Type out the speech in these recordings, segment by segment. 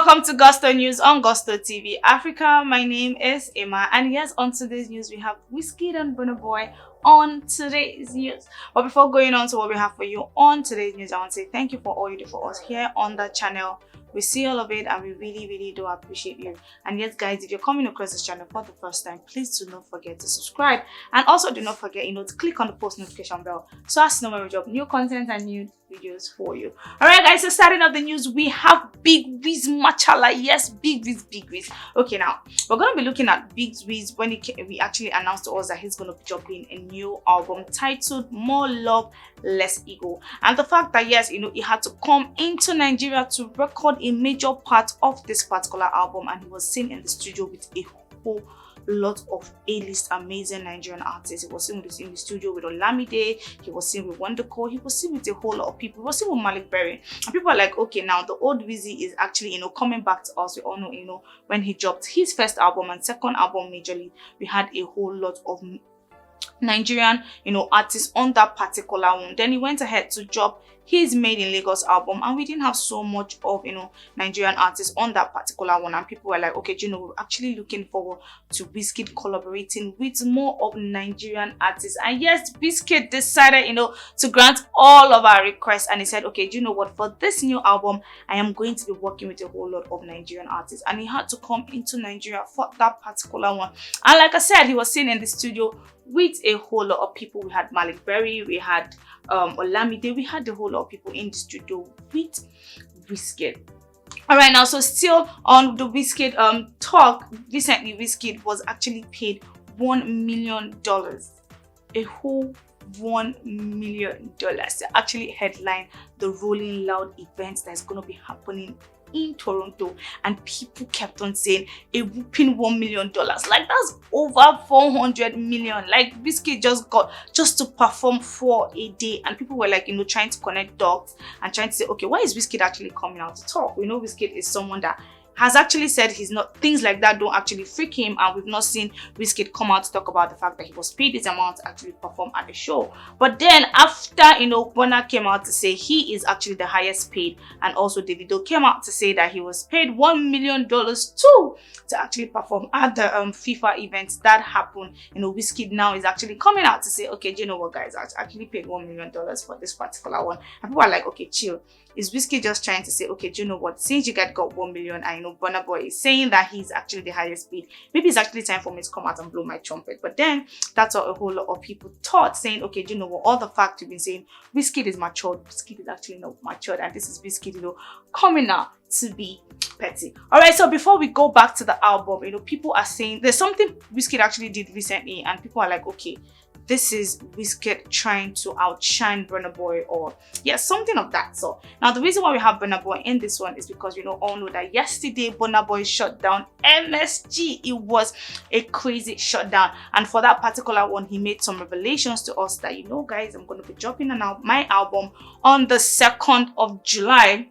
Welcome to Gusto News on Gusto TV Africa. My name is Emma, and yes, on today's news we have WIZKID and BURNA Boy on today's news. But before going on to what we have for you on today's news, I want to say thank you for all you do for us here on the channel. We see all of it and we really do appreciate you. And yes guys, if you're coming across this channel for the first time, please do not forget to subscribe, and also do not forget to click on the post notification bell so as to know when we drop new content and new videos for you. All right guys, so starting off the news, we have Big Wiz Machala. Yes, Big Wiz. Okay, now we're gonna be looking at Big Wiz when we actually announced to us that he's gonna be dropping a new album titled More Love Less Ego, and the fact that yes, he had to come into Nigeria to record a major part of this particular album, and he was seen in the studio with a whole lot of A-list amazing Nigerian artists. He was seen in the studio with Olamide, he was seen with Wondercore, he was seen with a whole lot of people. He was seen with Malik Berry, and people are like, okay, now the old Wizzy is actually coming back to us. We all know when he dropped his first album and second album majorly, we had a whole lot of Nigerian artists on that particular one. Then he went ahead to drop his Made in Lagos album, and we didn't have so much of Nigerian artists on that particular one, and people were like, okay, we're actually looking forward to WIZKID collaborating with more of Nigerian artists. And yes, WIZKID decided to grant all of our requests, and he said, okay, what, for this new album I am going to be working with a whole lot of Nigerian artists, and he had to come into Nigeria for that particular one. And like I said, he was seen in the studio with a whole lot of people. We had Malik Berry, we had Olamide, we had a whole lot of people in the studio with WIZKID. Alright, now so still on the WIZKID talk, recently WIZKID was actually paid $1 million, a whole $1 million to actually headline the Rolling Loud event that's going to be happening in Toronto. And people kept on saying a whooping $1 million, like that's over 400 million. Like WIZKID just to perform for a day, and people were like trying to connect dots and trying to say, okay, why is WIZKID actually coming out to talk? We know WIZKID is someone that has actually said things like that don't actually freak him, and we've not seen WIZKID come out to talk about the fact that he was paid this amount to actually perform at the show. But then after BURNA came out to say he is actually the highest paid, and also Davido came out to say that he was paid $1 million too to actually perform at the FIFA event that happened, WIZKID now is actually coming out to say, okay, do you know what guys, I actually paid $1 million for this particular one. And people are like, okay, chill. Is WIZKID just trying to say, okay, do you know what, since you guys got 1 million, I know BURNA Boy is saying that he's actually the highest paid, maybe it's actually time for me to come out and blow my trumpet. But then that's what a whole lot of people thought, saying, okay, do you know what, all the facts you've been saying, WIZKID is matured, WIZKID is actually not matured, and this is WIZKID coming out to be petty. All right, so before we go back to the album, people are saying there's something WIZKID actually did recently, and people are like, okay, this is WIZKID trying to outshine BURNA Boy, or something of that. So now the reason why we have BURNA Boy in this one is because all know that yesterday BURNA Boy shut down MSG. It was a crazy shutdown, and for that particular one he made some revelations to us that guys, I'm going to be dropping my album on the 2nd of July.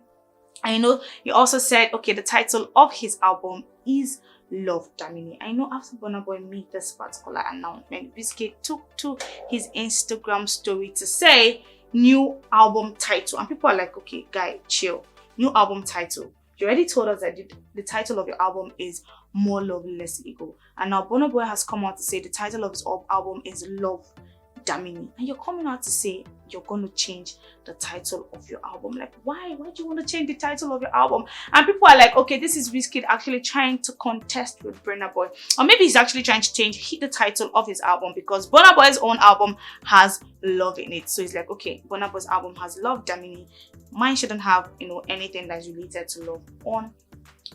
I know he also said, okay, the title of his album is Love Damini. I know after BURNA Boy made this particular announcement, WIZKID took to his Instagram story to say new album title, and people are like, okay guy, chill, new album title. You already told us that the title of your album is More Love Less Ego, and now BURNA Boy has come out to say the title of his album is Love Damini, and you're coming out to say you're going to change the title of your album. Like, why do you want to change the title of your album? And people are like, okay, this is WIZKID actually trying to contest with BURNA Boy, or maybe he's actually trying to change the title of his album, because BURNA Boy's own album has love in it. So he's like, okay, BURNA Boy's album has Love Damini, mine shouldn't have anything that's related to love on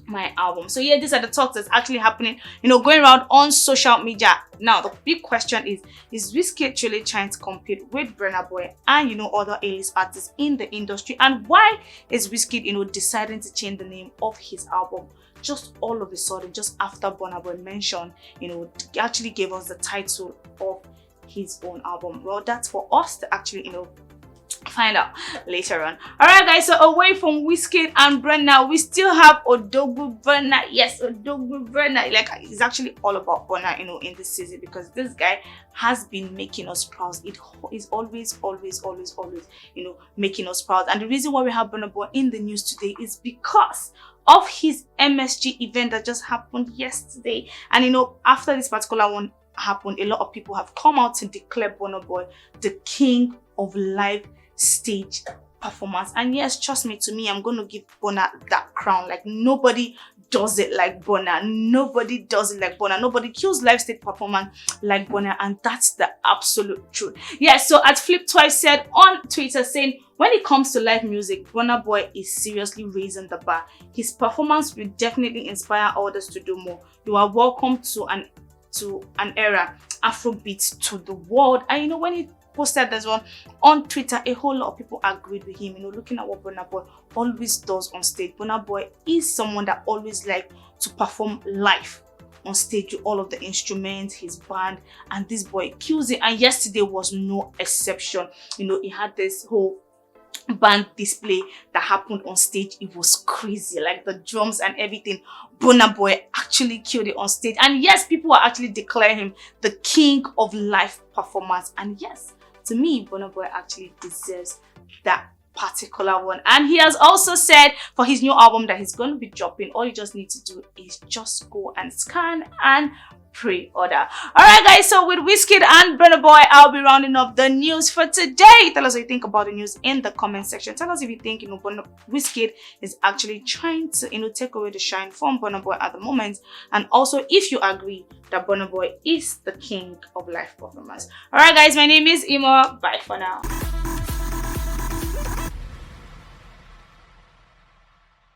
my album. So yeah, these are the talks that's actually happening going around on social media. Now the big question is WIZKID truly trying to compete with BURNA Boy and other A-list artists in the industry? And why is WIZKID deciding to change the name of his album just all of a sudden, just after BURNA Boy mentioned he actually gave us the title of his own album? Well, that's for us to actually Find out later on. Alright guys, so away from WIZKID and BURNA, we still have Odogwu BURNA. Yes, Odogwu BURNA. Like, it's actually all about BURNA, you know, in this season, because this guy has been making us proud. It is always, you know, making us proud. And the reason why we have BURNA Boy in the news today is because of his MSG event that just happened yesterday. And you know, after this particular one happened, a lot of people have come out to declare BURNA Boy the king of live stage performance. And yes, trust me, to me, I'm going to give BURNA that crown. Like, nobody does it like BURNA. Nobody does it like BURNA. Nobody kills live stage performance like BURNA, and that's the absolute truth. Yeah, so at Flip Twice said on Twitter, saying, when it comes to live music, BURNA Boy is seriously raising the bar. His performance will definitely inspire others to do more. You are welcome to an era Afrobeat to the world. And you know, when he posted this one on Twitter, a whole lot of people agreed with him. You know, looking at what BURNA Boy always does on stage. BURNA Boy is someone that always like to perform live on stage with all of the instruments, his band, and this boy kills it. And yesterday was no exception. You know, he had this whole band display that happened on stage. It was crazy, like the drums and everything. BURNA Boy actually killed it on stage. And yes, people are actually declaring him the king of live performance. And yes, to me, BURNA Boy actually deserves that particular one. And he has also said for his new album that he's going to be dropping, all you just need to do is just go and scan and pre-order. Alright guys, so with WIZKID and BURNA Boy, I'll be rounding up the news for today. Tell us what you think about the news in the comment section. Tell us if you think, you know, WIZKID is actually trying to, you know, take away the shine from BURNA Boy at the moment, and also if you agree that BURNA Boy is the king of live performance. Alright guys, my name is Imo. Bye for now.